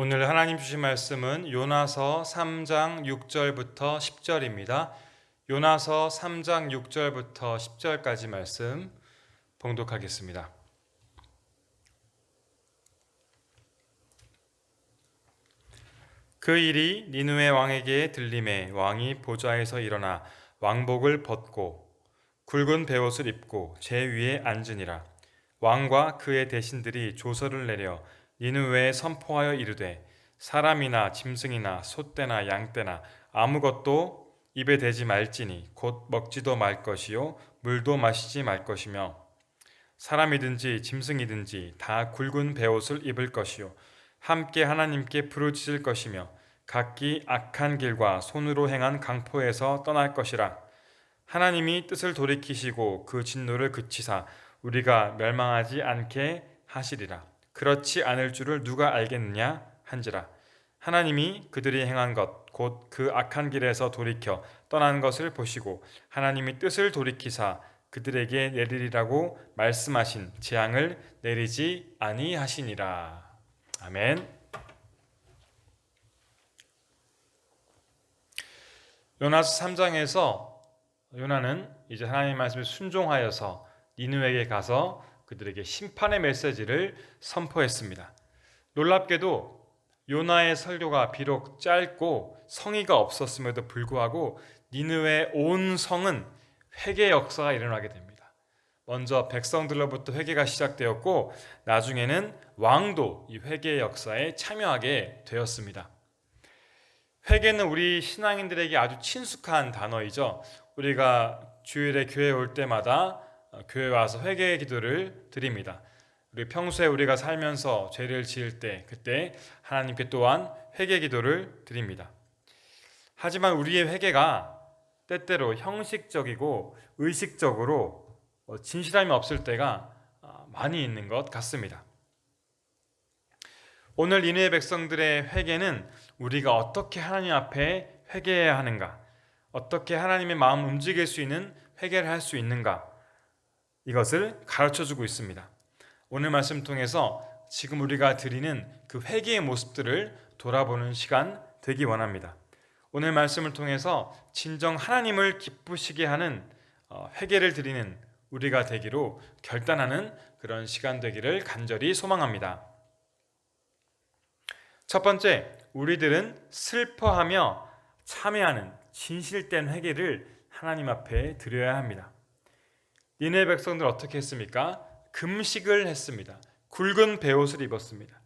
오늘 하나님 주신 말씀은 요나서 3장 6절부터 10절입니다. 요나서 3장 6절부터 10절까지 말씀 봉독하겠습니다. 그 일이 니느웨 왕에게 들림에 왕이 보좌에서 일어나 왕복을 벗고 굵은 베옷을 입고 제 위에 앉으니라. 왕과 그의 대신들이 조서를 내려 니느웨에 선포하여 이르되 사람이나 짐승이나 소떼나 양떼나 아무것도 입에 대지 말지니 곧 먹지도 말 것이요 물도 마시지 말 것이며 사람이든지 짐승이든지 다 굵은 베옷을 입을 것이요 함께 하나님께 부르짖을 것이며 각기 악한 길과 손으로 행한 강포에서 떠날 것이라. 하나님이 뜻을 돌이키시고 그 진노를 그치사 우리가 멸망하지 않게 하시리라. 그렇지 않을 줄을 누가 알겠느냐 한지라. 하나님이 그들이 행한 것 곧 그 악한 길에서 돌이켜 떠난 것을 보시고 하나님이 뜻을 돌이키사 그들에게 내리리라고 말씀하신 재앙을 내리지 아니하시니라. 아멘. 요나서 3장에서 요나는 이제 하나님의 말씀에 순종하여서 니느웨에 가서 그들에게 심판의 메시지를 선포했습니다. 놀랍게도 요나의 설교가 비록 짧고 성의가 없었음에도 불구하고 니느웨 온 성은 회개 역사가 일어나게 됩니다. 먼저 백성들로부터 회개가 시작되었고 나중에는 왕도 이 회개 역사에 참여하게 되었습니다. 회개는 우리 신앙인들에게 아주 친숙한 단어이죠. 우리가 주일에 교회에 올 때마다 교회에 와서 회개의 기도를 드립니다. 우리 평소에 우리가 살면서 죄를 지을 때 그때 하나님께 또한 회개 기도를 드립니다. 하지만 우리의 회개가 때때로 형식적이고 의식적으로 진실함이 없을 때가 많이 있는 것 같습니다. 오늘 니느웨 백성들의 회개는 우리가 어떻게 하나님 앞에 회개해야 하는가, 어떻게 하나님의 마음을 움직일 수 있는 회개를 할 수 있는가, 이것을 가르쳐주고 있습니다. 오늘 말씀 통해서 지금 우리가 드리는 그 회개의 모습들을 돌아보는 시간 되기 원합니다. 오늘 말씀을 통해서 진정 하나님을 기쁘시게 하는 회개를 드리는 우리가 되기로 결단하는 그런 시간 되기를 간절히 소망합니다. 첫 번째, 우리들은 슬퍼하며 참회하는 진실된 회개를 하나님 앞에 드려야 합니다. 니느웨 백성들 어떻게 했습니까? 금식을 했습니다. 굵은 베옷을 입었습니다.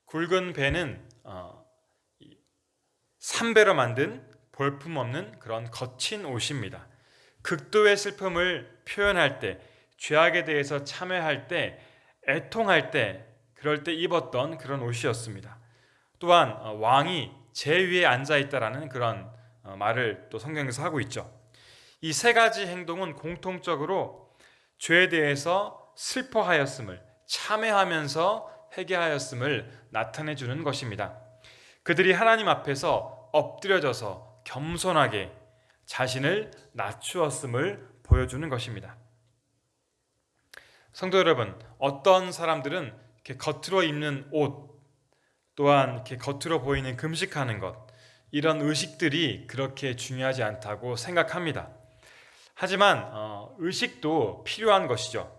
굵은 베는 삼배로 만든 볼품없는 그런 거친 옷입니다. 극도의 슬픔을 표현할 때, 죄악에 대해서 참회할 때, 애통할 때, 그럴 때 입었던 그런 옷이었습니다. 또한 왕이 제 위에 앉아 있다라는 그런 말을 또 성경에서 하고 있죠. 이 세 가지 행동은 공통적으로 죄에 대해서 슬퍼하였음을, 참회하면서 회개하였음을 나타내 주는 것입니다. 그들이 하나님 앞에서 엎드려져서 겸손하게 자신을 낮추었음을 보여주는 것입니다. 성도 여러분, 어떤 사람들은 이렇게 겉으로 입는 옷, 또한 이렇게 겉으로 보이는 금식하는 것, 이런 의식들이 그렇게 중요하지 않다고 생각합니다. 하지만 의식도 필요한 것이죠.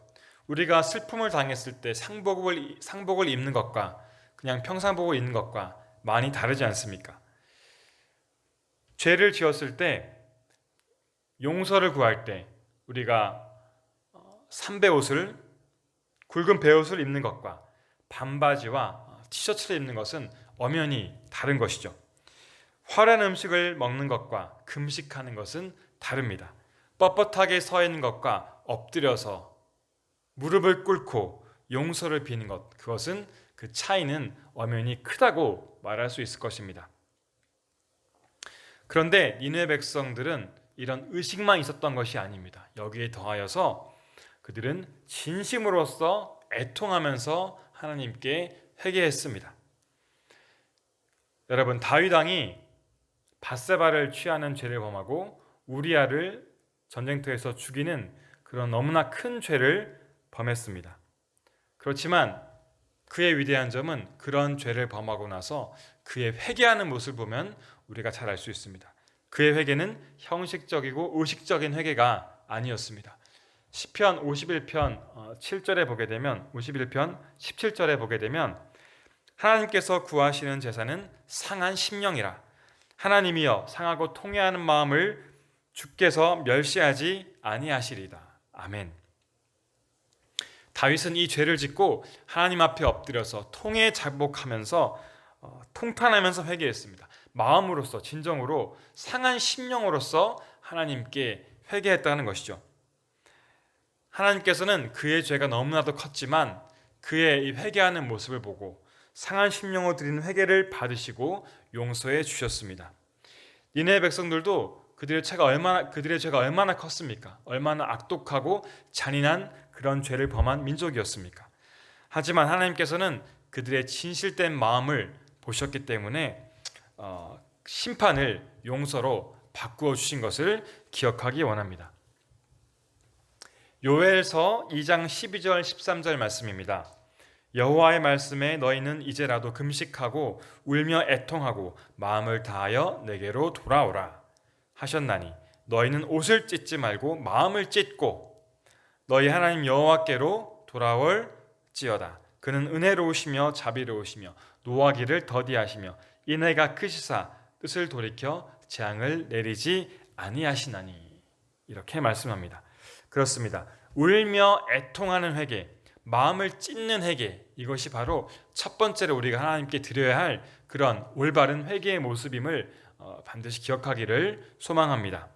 우리가 슬픔을 당했을 때 상복을 입는 것과 그냥 평상복을 입는 것과 많이 다르지 않습니까? 죄를 지었을 때 용서를 구할 때 우리가 삼배옷을 굵은 베옷을 입는 것과 반바지와 티셔츠를 입는 것은 엄연히 다른 것이죠. 화려한 음식을 먹는 것과 금식하는 것은 다릅니다. 뻣뻣하게 서 있는 것과 엎드려서 무릎을 꿇고 용서를 비는 것, 그것은 그 차이는 엄연히 크다고 말할 수 있을 것입니다. 그런데 니느웨 백성들은 이런 의식만 있었던 것이 아닙니다. 여기에 더하여서 그들은 진심으로써 애통하면서 하나님께 회개했습니다. 여러분, 다윗 왕이 밧세바를 취하는 죄를 범하고 우리아를 전쟁터에서 죽이는 그런 너무나 큰 죄를 범했습니다. 그렇지만 그의 위대한 점은 그런 죄를 범하고 나서 그의 회개하는 모습을 보면 우리가 잘 알 수 있습니다. 그의 회개는 형식적이고 의식적인 회개가 아니었습니다. 시편 51편 7절에 보게 되면 51편 17절에 보게 되면 하나님께서 구하시는 제사는 상한 심령이라 하나님이여 상하고 통회하는 마음을 주께서 멸시하지 아니하시리다. 아멘. 다윗은 이 죄를 짓고 하나님 앞에 엎드려서 통회 자복하면서 통탄하면서 회개했습니다. 마음으로서 진정으로 상한 심령으로서 하나님께 회개했다는 것이죠. 하나님께서는 그의 죄가 너무나도 컸지만 그의 이 회개하는 모습을 보고 상한 심령으로 드리는 회개를 받으시고 용서해 주셨습니다. 니네의 백성들도 그들의 죄가 얼마나 컸습니까? 얼마나 악독하고 잔인한 그런 죄를 범한 민족이었습니까? 하지만 하나님께서는 그들의 진실된 마음을 보셨기 때문에 심판을 용서로 바꾸어 주신 것을 기억하기 원합니다. 요엘서 2장 12절 13절 말씀입니다. 여호와의 말씀에 너희는 이제라도 금식하고 울며 애통하고 마음을 다하여 내게로 돌아오라 하셨나니 너희는 옷을 찢지 말고 마음을 찢고 너희 하나님 여호와께로 돌아올지어다. 그는 은혜로우시며 자비로우시며 노하기를 더디하시며 인애가 크시사 뜻을 돌이켜 재앙을 내리지 아니하시나니. 이렇게 말씀합니다. 그렇습니다. 울며 애통하는 회개, 마음을 찢는 회개, 이것이 바로 첫 번째로 우리가 하나님께 드려야 할 그런 올바른 회개의 모습임을 반드시 기억하기를 소망합니다.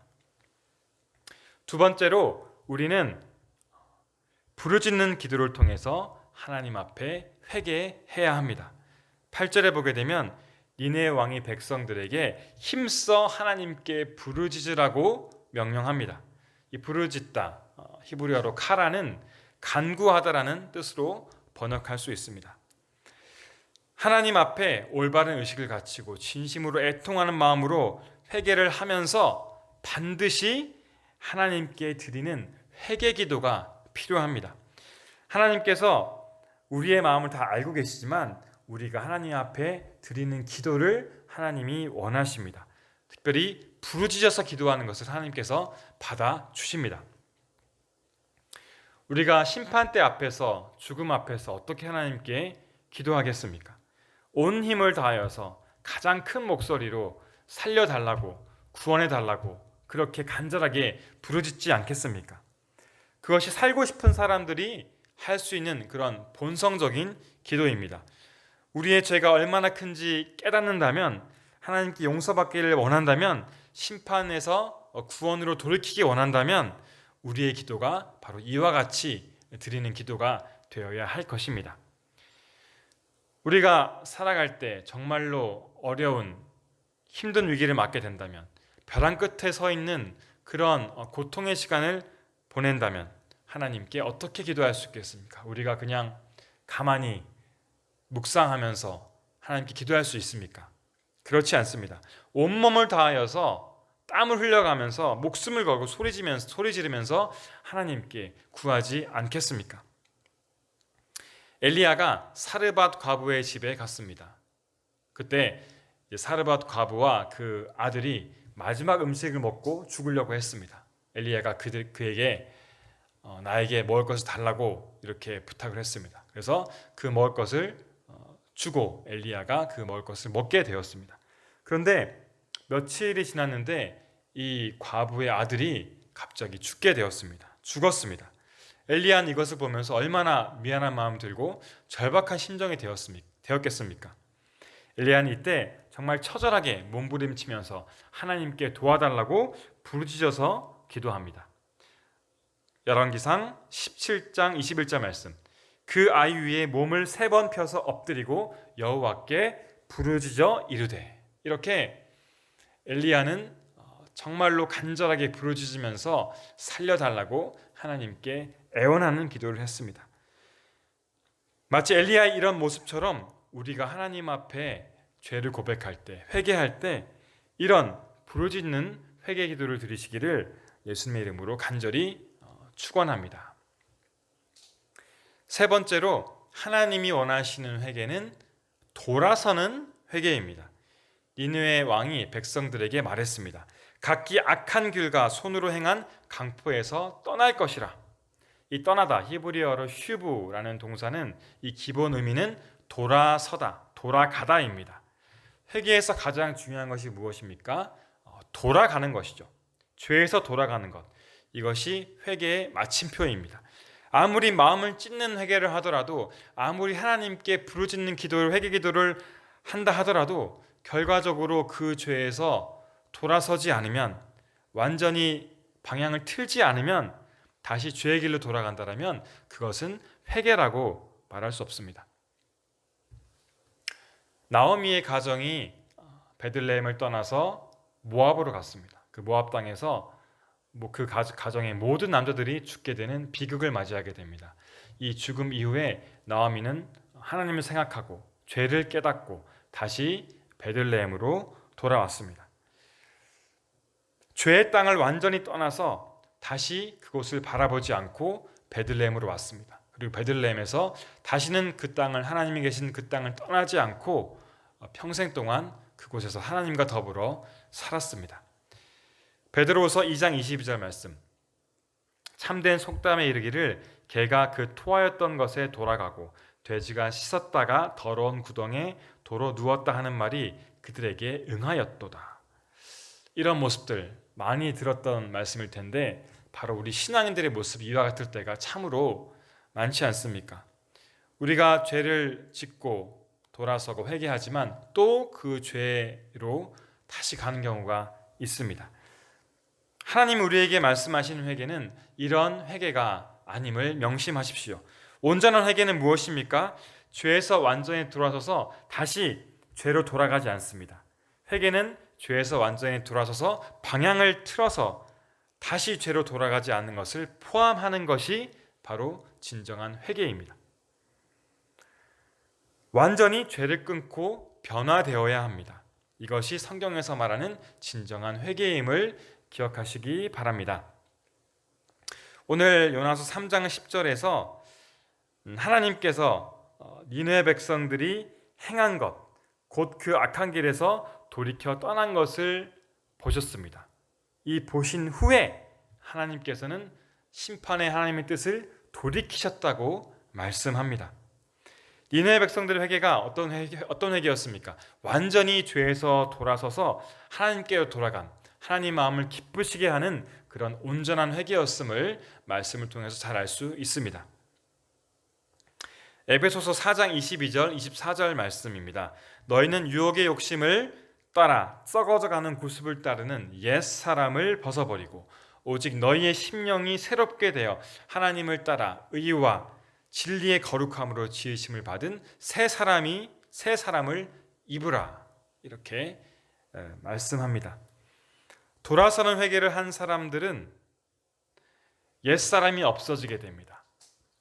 두 번째로 우리는 부르짖는 기도를 통해서 하나님 앞에 회개해야 합니다. 8절에 보게 되면 니네 왕이 백성들에게 힘써 하나님께 부르짖으라고 명령합니다. 이 부르짖다, 히브리어로 카라는 간구하다라는 뜻으로 번역할 수 있습니다. 하나님 앞에 올바른 의식을 갖추고 진심으로 애통하는 마음으로 회개를 하면서 반드시 하나님께 드리는 회개 기도가 필요합니다. 하나님께서 우리의 마음을 다 알고 계시지만 우리가 하나님 앞에 드리는 기도를 하나님이 원하십니다. 특별히 부르짖어서 기도하는 것을 하나님께서 받아주십니다. 우리가 심판대 앞에서 죽음 앞에서 어떻게 하나님께 기도하겠습니까? 온 힘을 다하여서 가장 큰 목소리로 살려달라고 구원해달라고 그렇게 간절하게 부르짖지 않겠습니까? 그것이 살고 싶은 사람들이 할 수 있는 그런 본성적인 기도입니다. 우리의 죄가 얼마나 큰지 깨닫는다면 하나님께 용서받기를 원한다면 심판에서 구원으로 돌이키기 원한다면 우리의 기도가 바로 이와 같이 드리는 기도가 되어야 할 것입니다. 우리가 살아갈 때 정말로 어려운 힘든 위기를 맞게 된다면 벼랑 끝에 서 있는 그런 고통의 시간을 보낸다면 하나님께 어떻게 기도할 수 있겠습니까? 우리가 그냥 가만히 묵상하면서 하나님께 기도할 수 있습니까? 그렇지 않습니다. 온몸을 다하여서 땀을 흘려가면서 목숨을 걸고 소리 지르면서 하나님께 구하지 않겠습니까? 엘리야가 사르밧 과부의 집에 갔습니다. 그때 사르밧 과부와 그 아들이 마지막 음식을 먹고 죽으려고 했습니다. 엘리야가 그에게 나에게 먹을 것을 달라고 이렇게 부탁을 했습니다. 그래서 그 먹을 것을 주고 엘리야가 그 먹을 것을 먹게 되었습니다. 그런데 며칠이 지났는데 이 과부의 아들이 갑자기 죽었습니다. 엘리야는 이것을 보면서 얼마나 미안한 마음 들고 절박한 심정이 되었겠습니까? 엘리야는 이때 정말 처절하게 몸부림치면서 하나님께 도와달라고 부르짖어서 기도합니다. 열왕기상 17장 21절 말씀. 그 아이 위에 몸을 3번 펴서 엎드리고 여호와께 부르짖어 이르되. 이렇게 엘리야는 정말로 간절하게 부르짖으면서 살려달라고 하나님께 애원하는 기도를 했습니다. 마치 엘리야의 이런 모습처럼 우리가 하나님 앞에 죄를 고백할 때, 회개할 때 이런 부르짖는 회개 기도를 드리시기를 예수님의 이름으로 간절히 축원합니다. 세 번째로 하나님이 원하시는 회개는 돌아서는 회개입니다. 니느웨 왕이 백성들에게 말했습니다. 각기 악한 길과 손으로 행한 강포에서 떠날 것이라. 이 떠나다, 히브리어로 슈브라는 동사는 이 기본 의미는 돌아서다, 돌아가다입니다. 회개에서 가장 중요한 것이 무엇입니까? 돌아가는 것이죠. 죄에서 돌아가는 것. 이것이 회개의 마침표입니다. 아무리 마음을 찢는 회개를 하더라도, 아무리 하나님께 부르짖는 기도를, 회개 기도를 한다 하더라도 결과적으로 그 죄에서 돌아서지 않으면, 완전히 방향을 틀지 않으면, 다시 죄의 길로 돌아간다면 그것은 회개라고 말할 수 없습니다. 나오미의 가정이 베들레헴을 떠나서 모압으로 갔습니다. 그 모압 땅에서 그 가정의 모든 남자들이 죽게 되는 비극을 맞이하게 됩니다. 이 죽음 이후에 나오미는 하나님을 생각하고 죄를 깨닫고 다시 베들레헴으로 돌아왔습니다. 죄의 땅을 완전히 떠나서 다시 그곳을 바라보지 않고 베들레헴으로 왔습니다. 그리고 베들레헴에서 다시는 그 땅을, 하나님이 계신 그 땅을 떠나지 않고 평생 동안 그곳에서 하나님과 더불어 살았습니다. 베드로후서 2장 22절 말씀, 참된 속담에 이르기를 개가 그 토하였던 것에 돌아가고 돼지가 씻었다가 더러운 구덩에 도로 누웠다 하는 말이 그들에게 응하였도다. 이런 모습들 많이 들었던 말씀일 텐데 바로 우리 신앙인들의 모습이 이와 같을 때가 참으로 많지 않습니까? 우리가 죄를 짓고 돌아서고 회개하지만 또 그 죄로 다시 가는 경우가 있습니다. 하나님 우리에게 말씀하신 회개는 이런 회개가 아님을 명심하십시오. 온전한 회개는 무엇입니까? 죄에서 완전히 돌아서서 다시 죄로 돌아가지 않습니다. 회개는 죄에서 완전히 돌아서서 방향을 틀어서 다시 죄로 돌아가지 않는 것을 포함하는 것이 바로 진정한 회개입니다. 완전히 죄를 끊고 변화되어야 합니다. 이것이 성경에서 말하는 진정한 회개임을 기억하시기 바랍니다. 오늘 요나서 3장 10절에서 하나님께서 니느웨 백성들이 행한 것, 곧 그 악한 길에서 돌이켜 떠난 것을 보셨습니다. 이 보신 후에 하나님께서는 심판의 하나님의 뜻을 돌이키셨다고 말씀합니다. 니느웨 백성들의 회개가 어떤 회개였습니까? 완전히 죄에서 돌아서서 하나님께로 돌아간, 하나님 마음을 기쁘시게 하는 그런 온전한 회개였음을 말씀을 통해서 잘 알 수 있습니다. 에베소서 4장 22절 24절 말씀입니다. 너희는 유혹의 욕심을 따라 썩어져가는 구습을 따르는 옛사람을 벗어버리고 오직 너희의 심령이 새롭게 되어 하나님을 따라 의와 진리의 거룩함으로 지으심을 받은 새 사람을 입으라. 이렇게 말씀합니다. 돌아서는 회개를 한 사람들은 옛사람이 없어지게 됩니다.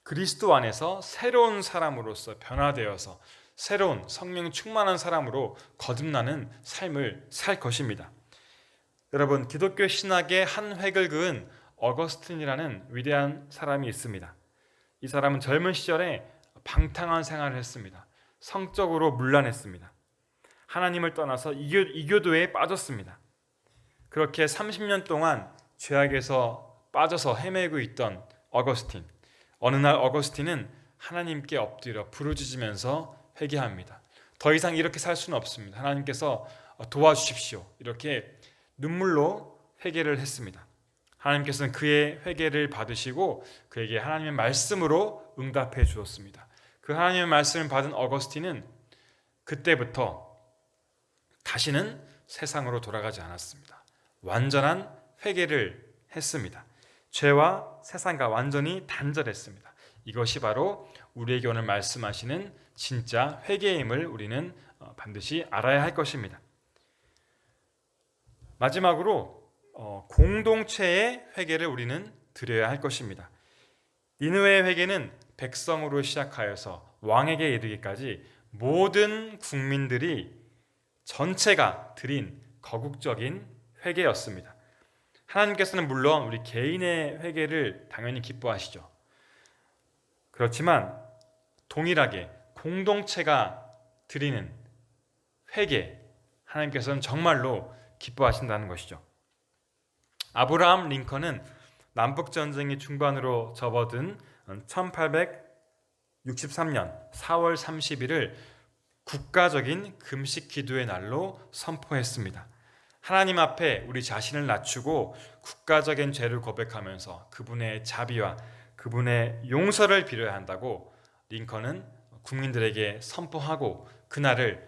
그리스도 안에서 새로운 사람으로서 변화되어서 새로운 성령 충만한 사람으로 거듭나는 삶을 살 것입니다. 여러분, 기독교 신학의 한 획을 그은 어거스틴이라는 위대한 사람이 있습니다. 이 사람은 젊은 시절에 방탕한 생활을 했습니다. 성적으로 문란했습니다. 하나님을 떠나서 이교도에 빠졌습니다. 그렇게 30년 동안 죄악에서 빠져서 헤매고 있던 어거스틴, 어느 날 어거스틴은 하나님께 엎드려 부르짖으면서 회개합니다. 더 이상 이렇게 살 수는 없습니다. 하나님께서 도와주십시오. 이렇게 눈물로 회개를 했습니다. 하나님께서는 그의 회개를 받으시고 그에게 하나님의 말씀으로 응답해 주었습니다. 그 하나님의 말씀을 받은 어거스틴은 그때부터 다시는 세상으로 돌아가지 않았습니다. 완전한 회개를 했습니다. 죄와 세상과 완전히 단절했습니다. 이것이 바로 우리에게 오늘 말씀하시는 진짜 회개임을 우리는 반드시 알아야 할 것입니다. 마지막으로 공동체의 회개를 우리는 드려야 할 것입니다. 니느웨의 회개는 백성으로 시작하여서 왕에게 이르기까지 모든 국민들이 전체가 드린 거국적인 회개였습니다. 하나님께서는 물론 우리 개인의 회개를 당연히 기뻐하시죠. 그렇지만 동일하게 공동체가 드리는 회개, 하나님께서는 정말로 기뻐하신다는 것이죠. 아브라함 링컨은 남북전쟁이 중반으로 접어든 1863년 4월 30일을 국가적인 금식 기도의 날로 선포했습니다. 하나님 앞에 우리 자신을 낮추고 국가적인 죄를 고백하면서 그분의 자비와 그분의 용서를 빌어야 한다고 링컨은 국민들에게 선포하고 그날을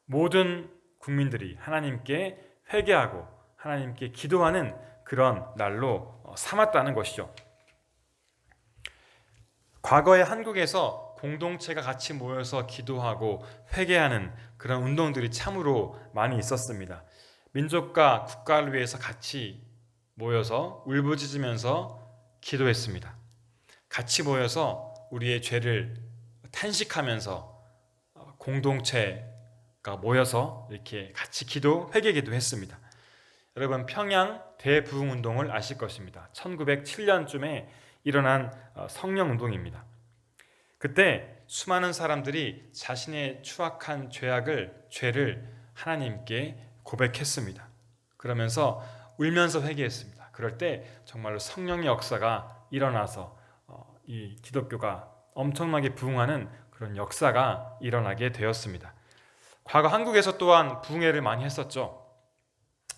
모든 국민들이 하나님께 회개하고 하나님께 기도하는 그런 날로 삼았다는 것이죠. 과거에 한국에서 공동체가 같이 모여서 기도하고 회개하는 그런 운동들이 참으로 많이 있었습니다. 민족과 국가를 위해서 같이 모여서 울부짖으면서 기도했습니다. 같이 모여서 우리의 죄를 탄식하면서 공동체가 모여서 이렇게 같이 회개기도 했습니다. 여러분, 평양 대부흥운동을 아실 것입니다. 1907년쯤에 일어난 성령운동입니다. 그때 수많은 사람들이 자신의 추악한 죄를 하나님께 고백했습니다. 그러면서 울면서 회개했습니다. 그럴 때 정말로 성령의 역사가 일어나서 이 기독교가 엄청나게 부흥하는 그런 역사가 일어나게 되었습니다. 과거 한국에서 또한 부흥회를 많이 했었죠.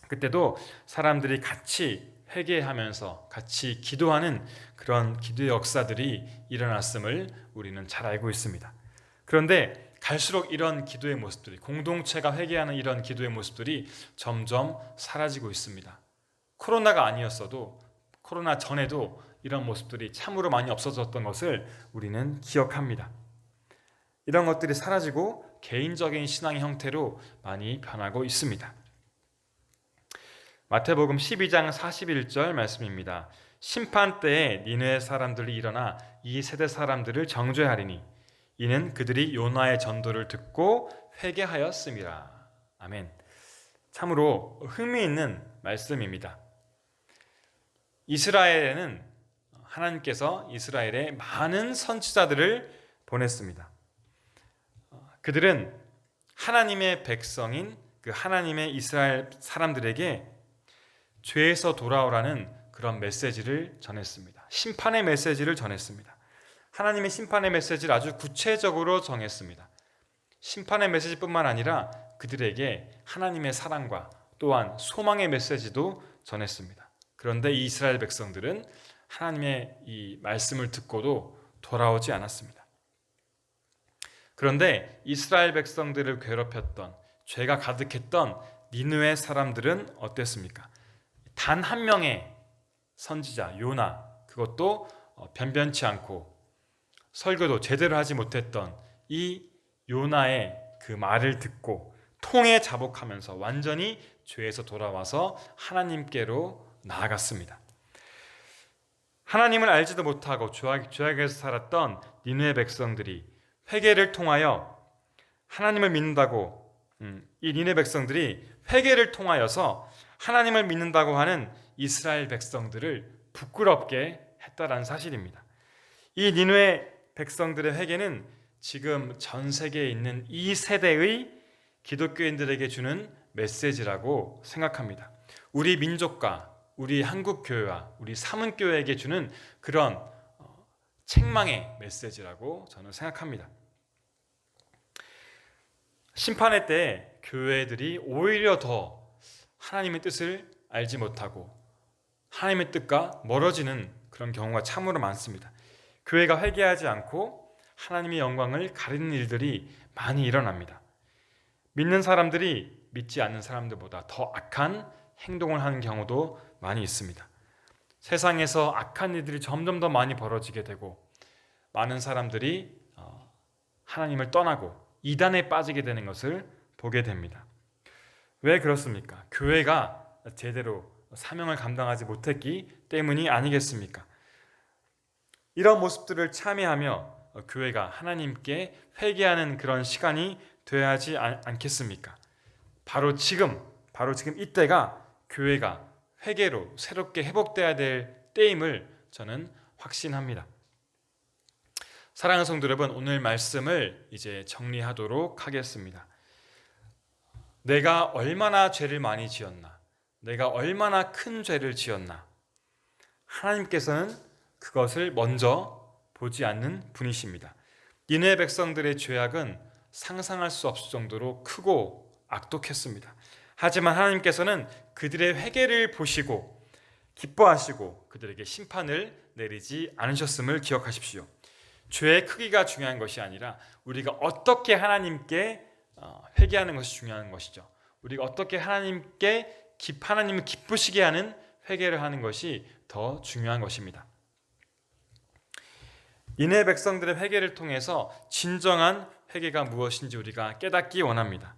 그때도 사람들이 같이 회개하면서 같이 기도하는 그런 기도의 역사들이 일어났음을 우리는 잘 알고 있습니다. 그런데 갈수록 이런 기도의 모습들이, 공동체가 회개하는 이런 기도의 모습들이 점점 사라지고 있습니다. 코로나가 아니었어도 코로나 전에도 이런 모습들이 참으로 많이 없어졌던 것을 우리는 기억합니다. 이런 것들이 사라지고 개인적인 신앙의 형태로 많이 변하고 있습니다. 마태복음 12장 41절 말씀입니다. 심판 때에 니느웨 사람들이 일어나 이 세대 사람들을 정죄하리니 이는 그들이 요나의 전도를 듣고 회개하였음이라. 아멘. 참으로 흥미있는 말씀입니다. 이스라엘에는 하나님께서 이스라엘에 많은 선지자들을 보냈습니다. 그들은 하나님의 백성인 그 하나님의 이스라엘 사람들에게 죄에서 돌아오라는 그런 메시지를 전했습니다. 심판의 메시지를 전했습니다. 하나님의 심판의 메시지를 아주 구체적으로 정했습니다. 심판의 메시지뿐만 아니라 그들에게 하나님의 사랑과 또한 소망의 메시지도 전했습니다. 그런데 이스라엘 백성들은 하나님의 이 말씀을 듣고도 돌아오지 않았습니다. 그런데 이스라엘 백성들을 괴롭혔던, 죄가 가득했던 니느웨 사람들은 어땠습니까? 단 한 명의 선지자 요나, 그것도 변변치 않고 설교도 제대로 하지 못했던 이 요나의 그 말을 듣고 통에 자복하면서 완전히 죄에서 돌아와서 하나님께로 나아갔습니다. 하나님을 알지도 못하고 죄악에서 살았던 니느웨 백성들이 회개를 통하여 하나님을 믿는다고, 이 니느웨 백성들이 회개를 통하여서 하나님을 믿는다고 하는 이스라엘 백성들을 부끄럽게 했다라는 사실입니다. 이 니느웨 백성들의 회개는 지금 전 세계에 있는 이 세대의 기독교인들에게 주는 메시지라고 생각합니다. 우리 민족과 우리 한국교회와 우리 사문교회에게 주는 그런 책망의 메시지라고 저는 생각합니다. 심판의 때 교회들이 오히려 더 하나님의 뜻을 알지 못하고 하나님의 뜻과 멀어지는 그런 경우가 참으로 많습니다. 교회가 회개하지 않고 하나님의 영광을 가리는 일들이 많이 일어납니다. 믿는 사람들이 믿지 않는 사람들보다 더 악한 행동을 하는 경우도 많이 있습니다. 세상에서 악한 일들이 점점 더 많이 벌어지게 되고 많은 사람들이 하나님을 떠나고 이단에 빠지게 되는 것을 보게 됩니다. 왜 그렇습니까? 교회가 제대로 사명을 감당하지 못했기 때문이 아니겠습니까? 이런 모습들을 참여하며 교회가 하나님께 회개하는 그런 시간이 되어야 하지 않겠습니까? 바로 지금 이때가 교회가 회개로 새롭게 회복되어야 될 때임을 저는 확신합니다. 사랑하는 성도 여러분, 오늘 말씀을 이제 정리하도록 하겠습니다. 내가 얼마나 죄를 많이 지었나, 내가 얼마나 큰 죄를 지었나, 하나님께서는 그것을 먼저 보지 않는 분이십니다. 니느웨 백성들의 죄악은 상상할 수 없을 정도로 크고 악독했습니다. 하지만 하나님께서는 그들의 회개를 보시고 기뻐하시고 그들에게 심판을 내리지 않으셨음을 기억하십시오. 죄의 크기가 중요한 것이 아니라 우리가 어떻게 하나님께 회개하는 것이 중요한 것이죠. 우리가 어떻게 하나님을 기쁘시게 하는 회개를 하는 것이 더 중요한 것입니다. 니느웨 백성들의 회개를 통해서 진정한 회개가 무엇인지 우리가 깨닫기 원합니다.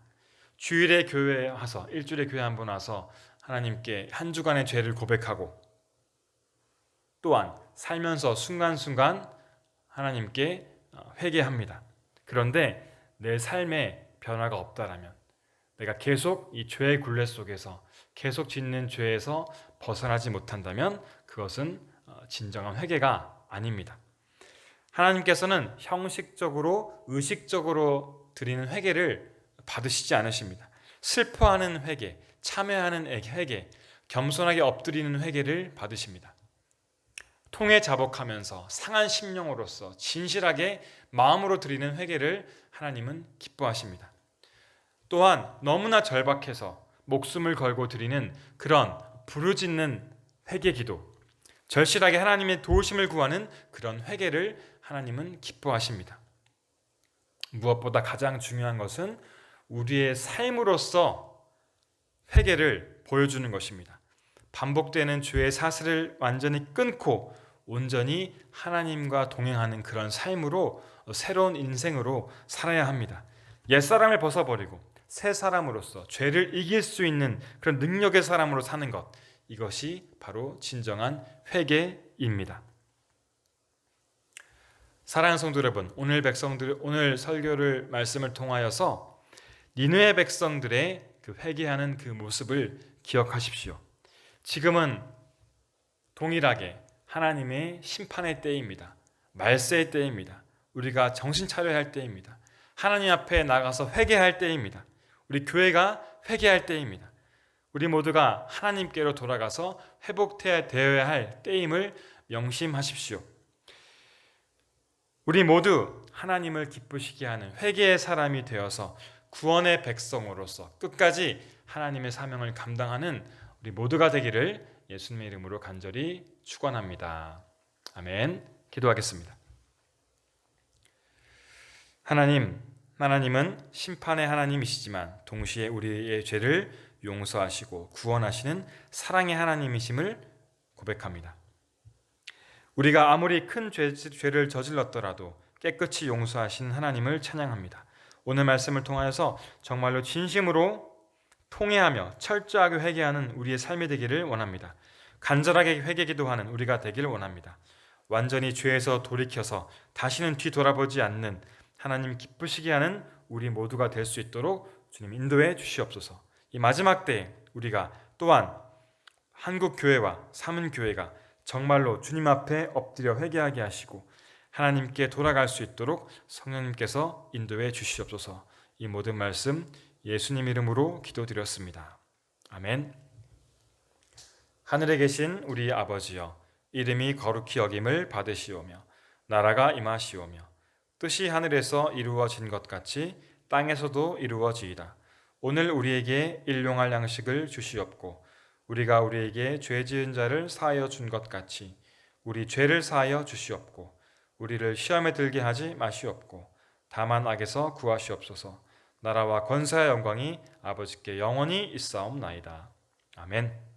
주일에 교회에 와서, 일주일에 교회 한 번 와서 하나님께 한 주간의 죄를 고백하고, 또한 살면서 순간순간 하나님께 회개합니다. 그런데 내 삶에 변화가 없다라면, 내가 계속 이 죄의 굴레 속에서 계속 짓는 죄에서 벗어나지 못한다면 그것은 진정한 회개가 아닙니다. 하나님께서는 형식적으로 의식적으로 드리는 회개를 받으시지 않으십니다. 슬퍼하는 회개, 참회하는 회개, 겸손하게 엎드리는 회개를 받으십니다. 통에 자복하면서 상한 심령으로서 진실하게 마음으로 드리는 회개를 하나님은 기뻐하십니다. 또한 너무나 절박해서 목숨을 걸고 드리는 그런 부르짖는 회개 기도, 절실하게 하나님의 도우심을 구하는 그런 회개를 하나님은 기뻐하십니다. 무엇보다 가장 중요한 것은 우리의 삶으로서 회개를 보여주는 것입니다. 반복되는 죄의 사슬을 완전히 끊고 온전히 하나님과 동행하는 그런 삶으로, 새로운 인생으로 살아야 합니다. 옛사람을 벗어버리고 새 사람으로서 죄를 이길 수 있는 그런 능력의 사람으로 사는 것, 이것이 바로 진정한 회개입니다. 사랑하는 성도 여러분, 오늘 설교를 말씀을 통하여서 니느웨 백성들의 그 회개하는 그 모습을 기억하십시오. 지금은 동일하게 하나님의 심판의 때입니다. 말세의 때입니다. 우리가 정신 차려야 할 때입니다. 하나님 앞에 나가서 회개할 때입니다. 우리 교회가 회개할 때입니다. 우리 모두가 하나님께로 돌아가서 회복되어야 할 때임을 명심하십시오. 우리 모두 하나님을 기쁘시게 하는 회개의 사람이 되어서 구원의 백성으로서 끝까지 하나님의 사명을 감당하는 우리 모두가 되기를 예수님의 이름으로 간절히 축원합니다. 아멘. 기도하겠습니다. 하나님은 심판의 하나님이시지만 동시에 우리의 죄를 용서하시고 구원하시는 사랑의 하나님이심을 고백합니다. 우리가 아무리 큰 죄를 저질렀더라도 깨끗이 용서하신 하나님을 찬양합니다. 오늘 말씀을 통하여서 정말로 진심으로 통회하며 철저하게 회개하는 우리의 삶이 되기를 원합니다. 간절하게 회개 기도하는 우리가 되기를 원합니다. 완전히 죄에서 돌이켜서 다시는 뒤돌아보지 않는 하나님 기쁘시게 하는 우리 모두가 될 수 있도록 주님 인도해 주시옵소서. 이 마지막 때에 우리가 또한 한국교회와 사문교회가 정말로 주님 앞에 엎드려 회개하게 하시고 하나님께 돌아갈 수 있도록 성령님께서 인도해 주시옵소서. 이 모든 말씀 예수님 이름으로 기도드렸습니다. 아멘. 하늘에 계신 우리 아버지여, 이름이 거룩히 여김을 받으시오며 나라가 임하시오며 뜻이 하늘에서 이루어진 것 같이 땅에서도 이루어지이다. 오늘 우리에게 일용할 양식을 주시옵고 우리가 우리에게 죄 지은 자를 사하여 준 것 같이 우리 죄를 사하여 주시옵고 우리를 시험에 들게 하지 마시옵고 다만 악에서 구하시옵소서. 나라와 권세와 영광이 아버지께 영원히 있사옵나이다. 아멘.